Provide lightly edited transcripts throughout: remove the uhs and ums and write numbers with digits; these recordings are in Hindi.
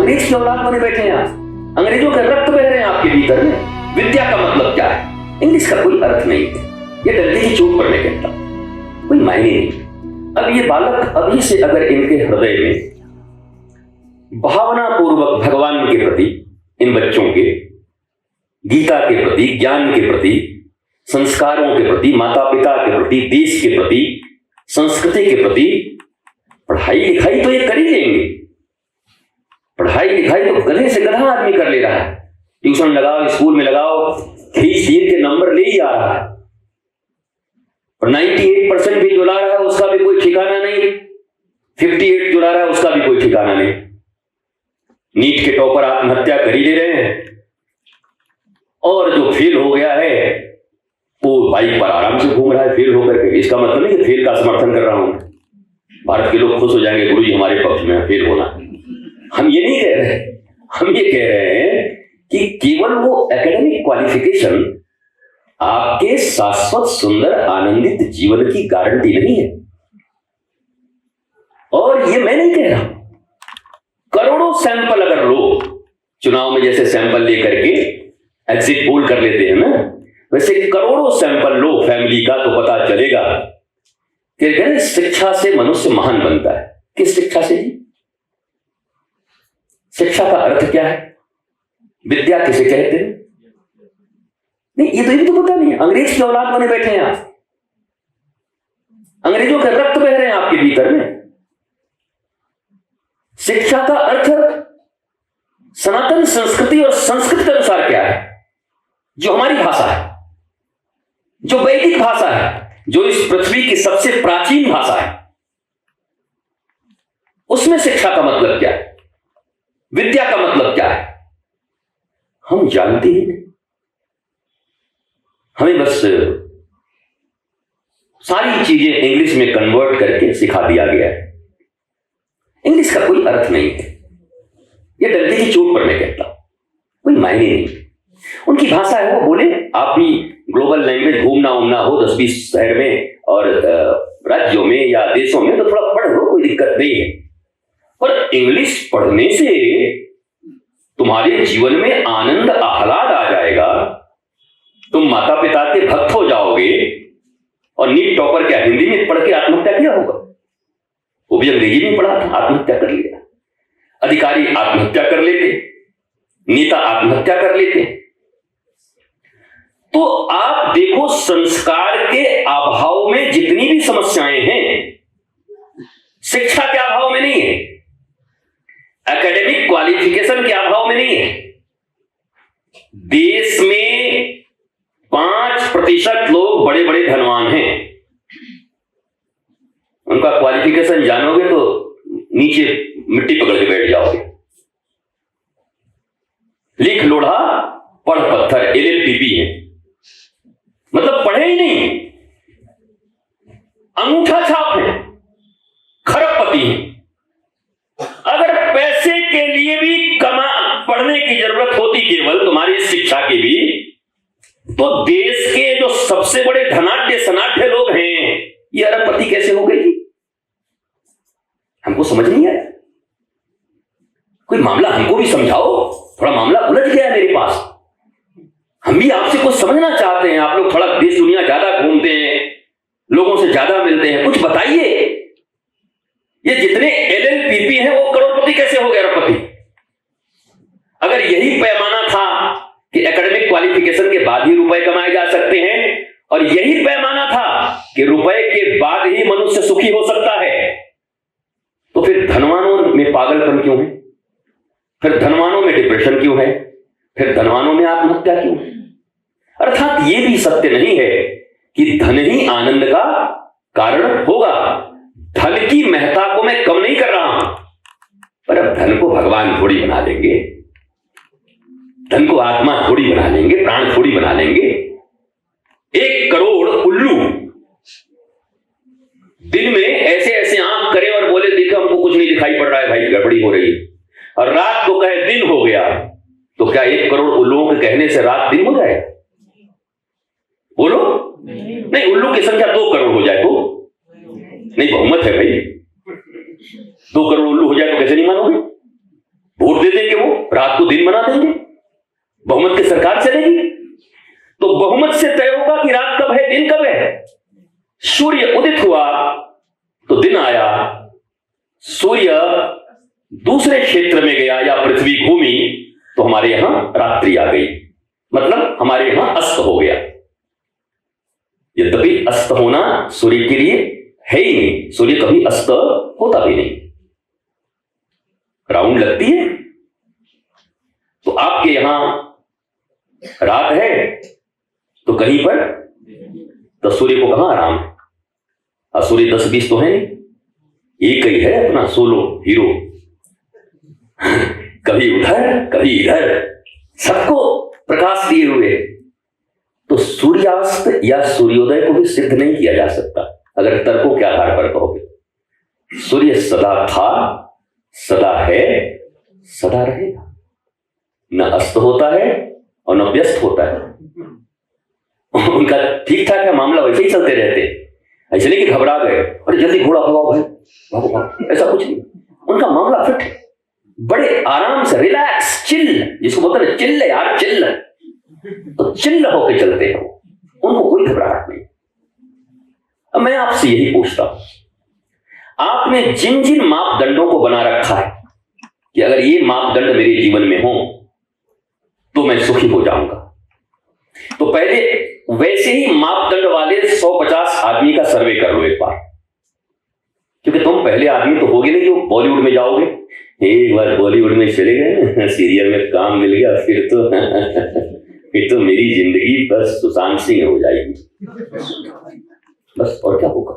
अंग्रेज की औलाद बने बैठे हैं आप, अंग्रेजों के रक्त बह रहे हैं आपके भीतर में। विद्या का मतलब क्या है? इंग्लिश का कोई अर्थ नहीं है, ये डंडे की चोट पर मैं कहता हूं, कोई मायने नहीं। अब ये बालक अभी से अगर इनके हृदय में भावना पूर्वक भगवान के प्रति, इन बच्चों के गीता के प्रति, ज्ञान के प्रति, संस्कारों के प्रति, माता पिता के प्रति, देश के प्रति, संस्कृति के प्रति, पढ़ाई लिखाई तो ये कर ही लेंगे। पढ़ाई लिखाई तो गधे से गधा आदमी कर ले रहा है, ट्यूशन लगाओ, स्कूल में लगाओ, खींच तीर के नंबर ले ही आ रहा है। और 98% भी जो ला रहा है उसका भी कोई ठिकाना नहीं, 58 जो ला रहा है उसका भी कोई ठिकाना नहीं। नीट के टॉपर आत्महत्या कर ही ले रहे हैं, और जो फेल हो गया है वो बाइक पर आराम से घूम रहा है फेल होकर के। इसका मतलब नहीं कि फेल का समर्थन कर रहा हूं, भारत के लोग खुश हो जाएंगे गुरु जी हमारे पक्ष में फेल होना, हम ये नहीं कह रहे। हम ये कह रहे हैं कि केवल वो एकेडमिक क्वालिफिकेशन आपके शाश्वत सुंदर आनंदित जीवन की गारंटी नहीं है। और ये मैं नहीं कह रहा, करोड़ों सैंपल अगर लो, चुनाव में जैसे सैंपल लेकर के एग्जिट पोल कर लेते हैं ना, वैसे करोड़ों सैंपल लो फैमिली का, तो पता चलेगा कि शिक्षा से मनुष्य महान बनता है। किस शिक्षा से जी? शिक्षा का अर्थ क्या है? विद्या किसे कहते हैं? नहीं, ये तो पता नहीं है। अंग्रेज की औलाद बने बैठे हैं आप, अंग्रेजों के रक्त बह रहे हैं आपके भीतर में। शिक्षा का अर्थ सनातन संस्कृति और संस्कृति के अनुसार क्या है? जो हमारी भाषा है, जो वैदिक भाषा है, जो इस पृथ्वी की सबसे प्राचीन भाषा है, उसमें शिक्षा का मतलब क्या है, विद्या का मतलब क्या है, हम जानते ही नहीं। हमें बस सारी चीजें इंग्लिश में कन्वर्ट करके सिखा दिया गया है। इंग्लिश का कोई अर्थ नहीं है, ये डंडे की चोट पर मैं कहता हूं, कोई मायने नहीं। उनकी भाषा है, वो बोले। आप भी ग्लोबल लैंग्वेज घूमना उमना हो 10-20 शहर में और राज्यों में या देशों में, तो थोड़ा पढ़ लो, कोई दिक्कत नहीं है। पर इंग्लिश पढ़ने से तुम्हारे जीवन में आनंद आह्लाद आ जाएगा, तुम माता पिता के भक्त हो जाओगे। और नीट टॉपर क्या हिंदी में पढ़ के आत्महत्या किया होगा? वो भी अंग्रेजी में पढ़ा था, आत्महत्या कर लिया। अधिकारी आत्महत्या कर लेते, नेता आत्महत्या कर लेते। तो आप देखो, संस्कार के अभाव में जितनी भी समस्याएं हैं, शिक्षा के अभाव में नहीं है, एकेडमिक क्वालिफिकेशन के अभाव में नहीं है। देश में 5% लोग बड़े बड़े धनवान हैं, उनका क्वालिफिकेशन जानोगे तो नीचे मिट्टी पकड़ के बैठ जाओगे। लिख लोढ़ा पढ़ पत्थर, LLPP है, मतलब पढ़े ही नहीं, अंगूठा छाप है, खरबपति है। अगर पैसे के लिए भी पढ़ने की जरूरत होती केवल तुम्हारी शिक्षा की भी, तो देश के जो सबसे बड़े धनाढ्य सनाढ्य लोग हैं, ये अरबपति कैसे हो गए जी? हमको समझ नहीं आया। कोई मामला हमको भी समझाओ, थोड़ा मामला उलझ गया मेरे पास। हम भी आपसे कुछ समझना चाहते हैं। आप लोग थोड़ा देश दुनिया ज्यादा घूमते हैं, लोगों से ज्यादा मिलते हैं, कुछ बताइए। ये जितने LLPP हैं वो करोड़पति कैसे हो गए अरबपति? अगर यही पैमाना था कि एकेडमिक क्वालिफिकेशन के बाद ही रुपए कमाए जा सकते हैं, और यही पैमाना था कि रुपए के बाद ही मनुष्य सुखी हो सकता है, तो फिर धनवानों में पागलपन क्यों है? फिर धनवानों में डिप्रेशन क्यों है? फिर धनवानों में आत्महत्या क्यों है? अर्थात ये भी सत्य नहीं है कि धन ही आनंद का कारण होगा। धन की महत्ता को मैं कम नहीं कर रहा हूं, पर अब धन को भगवान थोड़ी बना लेंगे, धन को आत्मा थोड़ी बना लेंगे, प्राण थोड़ी बना लेंगे। 1 करोड़ उल्लू दिन में ऐसे ऐसे आंख करे और बोले, देखो हमको कुछ नहीं दिखाई पड़ रहा है भाई, गड़बड़ी हो रही है, और रात को कहे दिन हो गया, तो क्या 1 करोड़ उल्लुओं के कहने से रात दिन हो जाए? बोलो नहीं। उल्लू की संख्या 2 करोड़ हो जाए तो नहीं, बहुमत है भाई। 2 करोड़ उल्लू हो जाए तो कैसे नहीं मानोगे? वोट दे देंगे, वो रात को दिन बना देंगे, बहुमत की सरकार चलेगी। तो बहुमत से तय होगा कि रात कब है, दिन कब है। सूर्य उदित हुआ तो दिन आया, सूर्य दूसरे क्षेत्र में गया या पृथ्वी घूमी तो हमारे यहां रात्रि आ गई, मतलब हमारे यहां अस्त हो गया। यद्यपि अस्त होना सूर्य के लिए है ही नहीं, सूर्य कभी अस्त होता भी नहीं, राउंड लगती है। तो आपके यहां रात है तो कहीं पर तो सूर्य को कहां आराम है। और सूर्य 10-20 तो है नहीं, एक ही है अपना सोलो हीरो, कभी उधर कभी इधर, सबको प्रकाश दिए हुए। तो सूर्यास्त या सूर्योदय को भी सिद्ध नहीं किया जा सकता अगर तर्कों के आधार पर कहोगे। सूर्य सदा था, सदा है, सदा रहेगा, न अस्त होता है और न व्यस्त होता है। उनका ठीक ठाक है मामला, वैसे ही चलते रहते, ऐसे नहीं कि घबरा गए और जल्दी घोड़ा भगाओ भाई भागो भागो, ऐसा कुछ नहीं। उनका मामला फिट है, बड़े आराम से रिलैक्स चिल, जिसको बोलते हैं चिल यार चिल, तो चिल होके चलते हैं, उनको कोई घबराहट नहीं। अब मैं आपसे यही पूछता हूं, आपने जिन जिन मापदंडों को बना रखा है कि अगर ये मापदंड मेरे जीवन में हो तो मैं सुखी हो जाऊंगा, तो पहले वैसे ही मापदंड वाले 150 आदमी का सर्वे कर लो एक बार। क्योंकि तुम पहले आदमी तो होगे नहीं जो बॉलीवुड में जाओगे, एक बार बॉलीवुड में चले गए, सीरियल में काम मिल गया, फिर तो मेरी जिंदगी बस सुशांत सिंह हो जाएगी बस, और क्या होगा।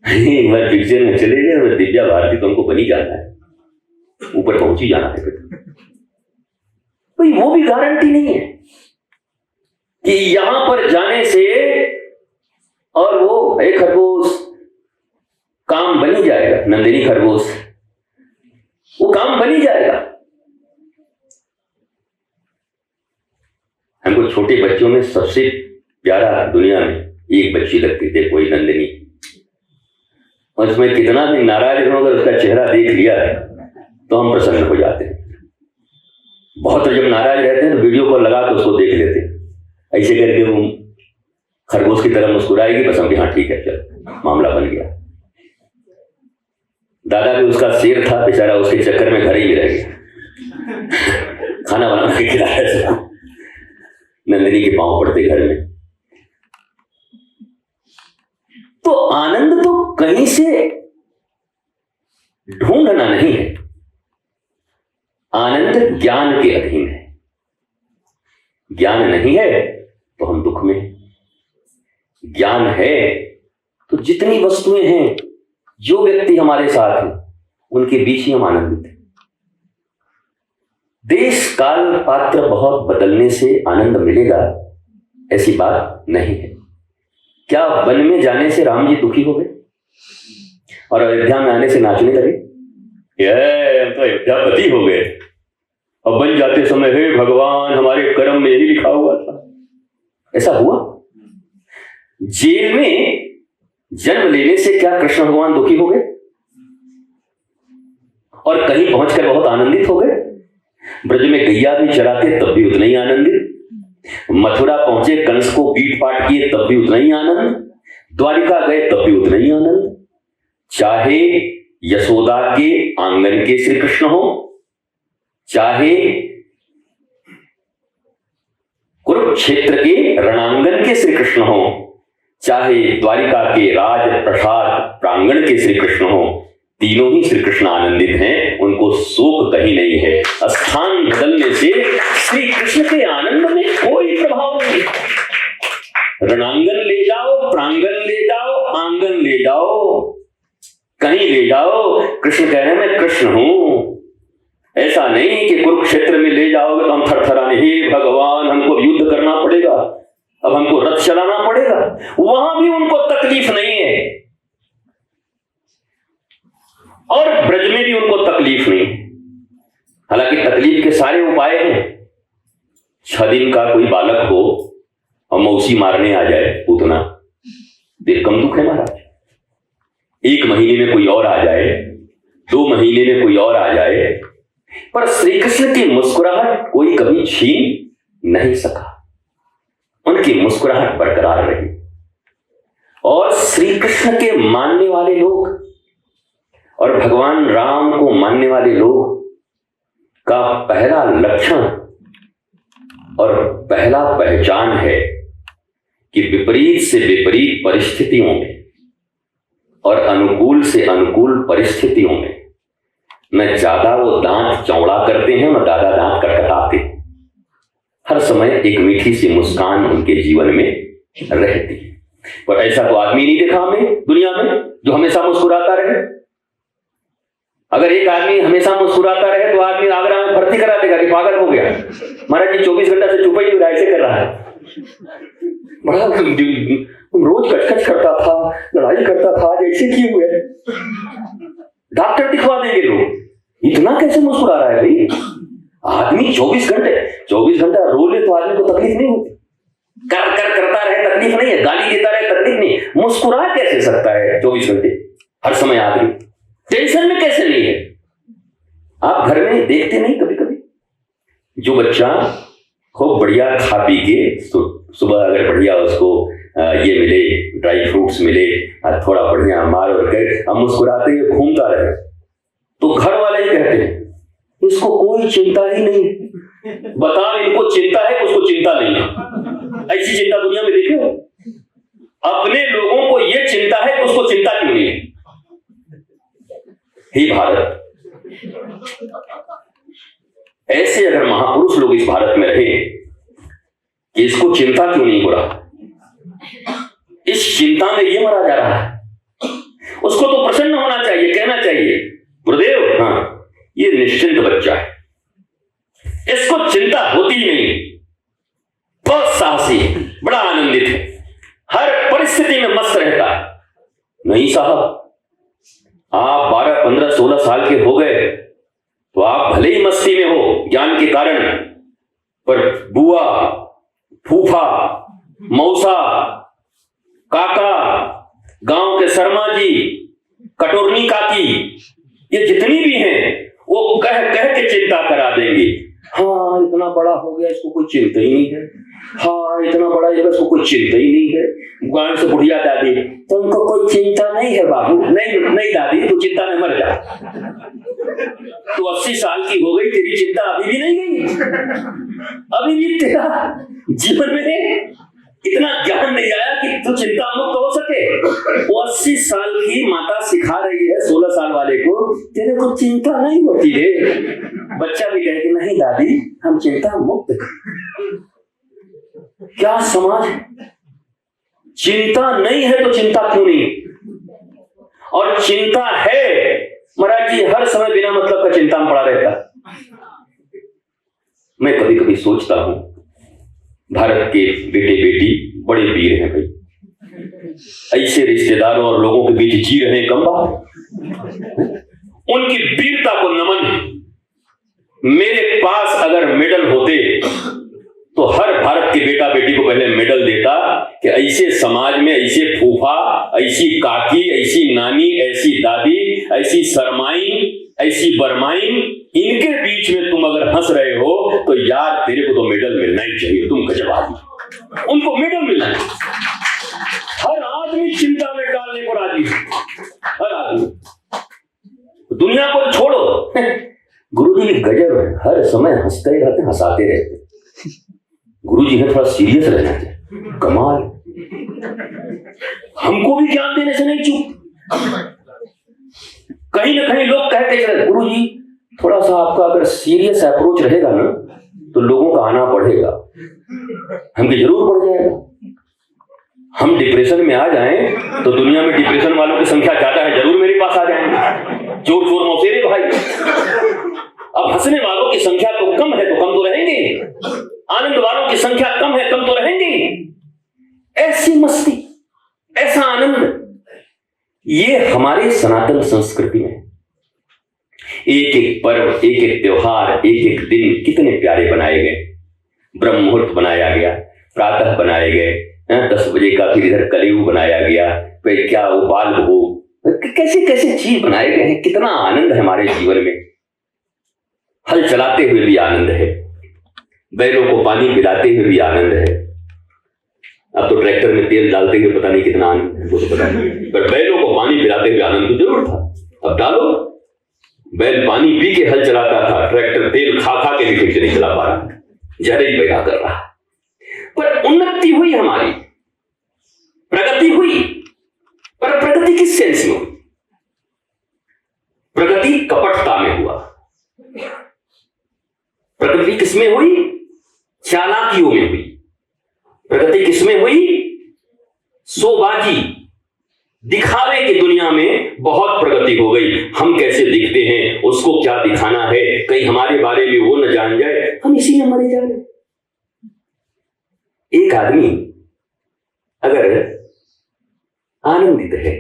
एक बार पिक्चर में चले गए, दिव्या भारती तुमको बनी जाना है, ऊपर पहुंची जाना है। भाई वो भी गारंटी नहीं है कि यहां पर जाने से और वो एक खरगोश काम बनी जाएगा, नंदिनी खरगोश, वो काम बनी जाएगा। हमको छोटे बच्चों में सबसे प्यारा दुनिया में एक बच्ची लगती थी, कोई नंदिनी, और उसमें कितना भी नाराज हो अगर उसका चेहरा देख लिया तो हम प्रसन्न हो जाते हैं। बहुत जब नाराज रहते हैं तो वीडियो कॉल लगा के उसको देख लेते हैं, ऐसे करके वो खरगोश की तरह मुस्कुराएगी, बस हम हाँ ठीक है चल मामला बन गया। दादा भी उसका शेर था बेचारा, उसके चक्कर में घर ही रह गया, खाना बना के खिलाया, नंदिनी के पांव पड़ते घर में। तो आनंद तो कहीं से ढूंढना नहीं है, आनंद ज्ञान के अधीन है। ज्ञान नहीं है तो हम दुख में, ज्ञान है तो जितनी वस्तुएं हैं, जो व्यक्ति हमारे साथ हैं, उनके बीच ही हम आनंदित हैं। देश काल पात्र बहुत बदलने से आनंद मिलेगा ऐसी बात नहीं है। क्या वन में जाने से राम जी दुखी हो गए और अयोध्या में आने से नाचने लगे? हम तो अयोध्यापति हो गए, अब बन जाते समय हे भगवान हमारे कर्म में यही लिखा हुआ था, ऐसा हुआ? जेल में जन्म लेने से क्या कृष्ण भगवान दुखी हो गए और कहीं पहुंचकर बहुत आनंदित हो गए? ब्रज में गैया भी चराते तब भी उतना ही आनंदित, मथुरा पहुंचे कंस को पीट पाट किए तब भी उतना ही आनंद, द्वारिका गए तब भी उतना ही आनंद। चाहे यशोदा के आंगन के श्री कृष्ण हो, चाहे कुरुक्षेत्र के रणांगन के श्री कृष्ण हो, चाहे द्वारिका के राज प्रसाद प्रांगण के श्री कृष्ण हो, तीनों ही श्री कृष्ण आनंदित हैं, उनको शोक कहीं नहीं है। स्थान बदलने से श्री कृष्ण के आनंद में कोई प्रभाव नहीं। रणांगन ले जाओ, प्रांगण ले जाओ, आंगन ले जाओ, कहीं ले जाओ, कृष्ण कह रहे हैं मैं कृष्ण हूं। ऐसा नहीं कि कुरुक्षेत्र में ले जाओगे तो हम थरथराने, हे भगवान हमको युद्ध करना पड़ेगा, अब हमको रथ चलाना पड़ेगा, वहां भी उनको तकलीफ नहीं है और ब्रज में भी उनको तकलीफ नहीं। हालांकि तकलीफ के सारे उपाय हैं। 6 दिन का कोई बालक हो और मौसी मारने आ जाए पूतना, देर कम दुख है महाराज। 1 महीने में कोई और आ जाए, 2 महीने में कोई और आ जाए, पर श्री कृष्ण की मुस्कुराहट कोई कभी छीन नहीं सका। उनकी मुस्कुराहट बरकरार रही। और श्री कृष्ण के मानने वाले लोग और भगवान राम को मानने वाले लोग का पहला लक्षण और पहला पहचान है कि विपरीत से विपरीत परिस्थितियों में और अनुकूल से अनुकूल परिस्थितियों में न ज्यादा वो दांत चौड़ा करते हैं न ज्यादा दांत कटकटाते। हर समय एक मीठी सी मुस्कान उनके जीवन में रहती है। पर ऐसा तो आदमी नहीं देखा हमें दुनिया में जो हमेशा मुस्कुराता रहे। अगर एक आदमी हमेशा मुस्कुराता रहे तो आदमी आगरा में भर्ती करा देगा कि पागल हो गया, महाराज जी 24 घंटा से चुप ही ऐसे कर रहा है, बड़ा रोज कचकच करता था, लड़ाई करता था, आज ऐसे किए हुए। डॉक्टर दिखवा देंगे लोग, इतना कैसे मुस्कुरा रहा है भाई। आदमी 24 घंटा रो ले तो आदमी को तकलीफ नहीं होती, कर करता रहे तकलीफ नहीं है, गाली देता रहे तकलीफ नहीं, मुस्कुरा कैसे सकता है 24 घंटे हर समय आदमी? टेंशन में कैसे नहीं है? आप घर में देखते नहीं कभी कभी जो बच्चा खूब बढ़िया खा पी के सुबह अगर बढ़िया उसको ये मिले, ड्राई फ्रूट्स मिले, थोड़ा बढ़िया मार और कर मुस्कुराते हुए घूमता रहे, तो घर वाले ही कहते हैं इसको कोई चिंता ही नहीं। बता इनको चिंता है, उसको चिंता नहीं है। ऐसी चिंता दुनिया में देखे हो? अपने लोगों को ये चिंता है, उसको चिंता क्यों नहीं है? हे भारत, ऐसे अगर महापुरुष लोग इस भारत में रहे कि इसको चिंता क्यों नहीं हो रहा, इस चिंता में ये मरा जा रहा है, उसको तो प्रसन्न होना चाहिए, कहना चाहिए गुरुदेव हाँ ये निश्चिंत बच्चा है, इसको चिंता होती ही नहीं, बहुत साहसी, बड़ा आनंदित है, हर परिस्थिति में मस्त रहता है। नहीं साहब, आप 12, 15, 16 साल के हो गए तो आप भले ही मस्ती में हो ज्ञान के कारण, पर बुआ, फूफा, मौसा, काका, गांव के शर्मा जी, कटोरनी काकी, ये जितनी भी हैं वो कह कह के चिंता करा देंगे। हाँ इतना बड़ा हो गया, इसको कोई चिंता ही नहीं है। हाँ इतना बड़ा है, इसको कोई चिंता ही नहीं है। गांव से बुढ़िया दादी, तुमको कोई चिंता नहीं है बाबू? नहीं नहीं दादी, तू चिंता में मर जा। तू 80 साल की हो गई, तेरी चिंता अभी भी नहीं गई, अभी भी तेरा जीवन में इतना ज्ञान नहीं आया कि तू चिंता मुक्त हो सके। वो 80 साल की माता सिखा रही है 16 साल वाले को, तेरे को चिंता नहीं होती रे। बच्चा भी कहे कि नहीं दादी हम चिंता मुक्त। क्या समाज है? चिंता नहीं है तो चिंता क्यों नहीं? और चिंता है, महाराज जी हर समय बिना मतलब का चिंता में पड़ा रहता। मैं कभी कभी सोचता हूं, भारत के बेटे बेटी बड़े वीर हैं भाई, ऐसे रिश्तेदारों और लोगों के बीच जी रहे हैं, कम बात। उनकी वीरता को नमन है। मेरे पास अगर मेडल होते तो हर भारत के बेटा बेटी को पहले मेडल देता कि ऐसे समाज में ऐसे फूफा, ऐसी काकी, ऐसी नानी, ऐसी दादी, ऐसी शर्माई, ऐसी बरमाई, इनके बीच में तुम अगर हंस रहे हो तो यार तेरे को तो मेडल मिलना ही चाहिए, तुम गजब आदमी, उनको मेडल मिलना है। हर आदमी चिंता में डालने को राजी है, हर आदमी। दुनिया को छोड़ो, गुरुजी गजब है, हर समय हंसते रहते, हंसाते रहते। गुरुजी ने थोड़ा सीरियस रहना चाहिए, कमाल। हमको भी ज्ञान देने से नहीं चूक। कहीं ना कहीं लोग कहते हैं गुरुजी थोड़ा सा आपका अगर सीरियस अप्रोच रहेगा ना तो लोगों का आना बढ़ेगा। हमके जरूर बढ़ जाएगा। हम डिप्रेशन में आ जाएं तो दुनिया में डिप्रेशन वालों की संख्या ज्यादा है, जरूर मेरे पास आ जाएंगे। जोर शोर मौसेरे भाई। अब हंसने वालों की संख्या तो कम है, तो कम तो रहेंगे। आनंद वालों की संख्या कम है, कम तो रहेंगे। ऐसी मस्ती, ऐसा आनंद, ये हमारे सनातन संस्कृति में एक एक पर्व, एक एक त्योहार, एक एक दिन कितने प्यारे बनाए गए। ब्रह्म मुहूर्त बनाया गया, प्रातः बनाए गए, 10 बजे का फिर इधर कलयुग बनाया गया, फिर क्या उबाल हो, कैसे कैसे चीज बनाए गए हैं। कितना आनंद है हमारे जीवन में। हल चलाते हुए भी आनंद है, बैलों को पानी पिलाते हुए भी आनंद है। अब तो ट्रैक्टर में तेल डालते हुए पता नहीं कितना आनंद है, वो तो पता नहीं, पर बैलों को पानी पिलाते हुए आनंद तो जरूर था। अब डालो, बैल पानी पी के हल चलाता था, ट्रैक्टर तेल खा खा के भी ठीक से नहीं चला पा रहा, जहर ही पैदा कर रहा। पर उन्नति हुई, हमारी प्रगति हुई, पर प्रगति किस सेंस में हुई? प्रगति कपटता में हुआ। प्रगति किसमें हुई? चालाकियों में हुई। प्रगति किसमें हुई? शोबाजी, दिखावे की दुनिया में बहुत प्रगति हो गई। हम कैसे दिखते हैं, उसको क्या दिखाना है, कहीं हमारे बारे में वो न जान जाए, हम इसी में मरे जा रहे। एक आदमी अगर आनंदित है,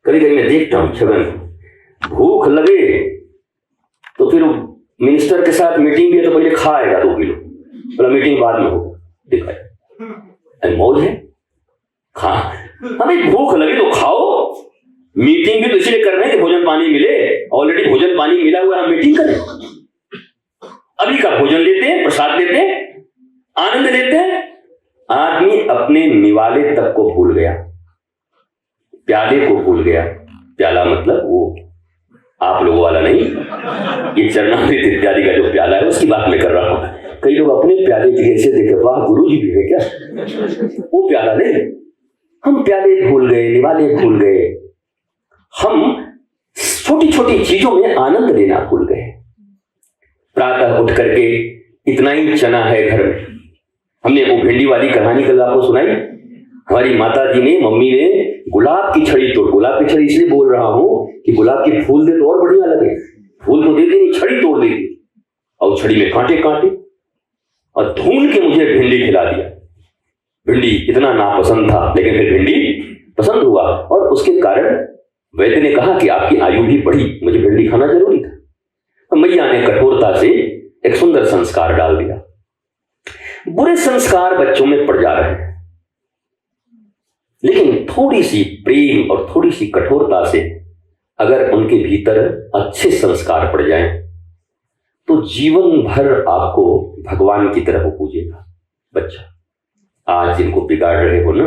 कभी कभी मैं देखता हूं छगन, भूख लगे तो फिर मिनिस्टर के साथ मीटिंग भी है तो पहले खाएगा 2 किलो, बोला मीटिंग बाद में होगा, दिखाए मौज है, खा। हमें भूख लगे तो खाओ, मीटिंग भी तो इसलिए कर रहे हैं कि भोजन पानी मिले, ऑलरेडी भोजन पानी मिला हुआ, हम मीटिंग करें। अभी का भोजन लेते हैं, प्रसाद लेते हैं, आनंद लेते हैं। आदमी अपने निवाले तक को भूल गया, प्याले को भूल गया। प्याला मतलब वो आप लोगों वाला नहीं, ये चरणामृत इत्यादि का जो प्याला है उसकी बात मैं कर रहा हूं। कई लोग अपने प्याले की ऐसे देखे, वाह गुरु जी भी है क्या, वो प्याला नहीं। हम प्याले भूल गए, निवाले भूल गए, हम छोटी छोटी चीजों में आनंद लेना भूल गए। प्रातः उठ करके इतना ही चना है घर में, हमने वो भिंडी वाली कहानी कल आपको सुनाई। हमारी माता जी ने, मम्मी ने गुलाब की छड़ी तोड़, गुलाब की छड़ी इसलिए बोल रहा हूं कि गुलाब के फूल दे तो और बढ़िया लगे, फूल तो देती नहीं, छड़ी तोड़ देती, और छड़ी में कांटे कांटे, और धून के मुझे भिंडी खिला दिया। भिंडी इतना नापसंद था, लेकिन फिर भिंडी पसंद हुआ, और उसके कारण वैद्य ने कहा कि आपकी आयु भी बढ़ी, मुझे भिंडी खाना जरूरी था। तो मैया ने कठोरता से एक सुंदर संस्कार डाल दिया। बुरे संस्कार बच्चों में पड़ जा रहे हैं, लेकिन थोड़ी सी प्रेम और थोड़ी सी कठोरता से अगर उनके भीतर अच्छे संस्कार पड़ जाएं, तो जीवन भर आपको भगवान की तरह पूजेगा बच्चा। आज जिनको बिगाड़ रहे हो ना,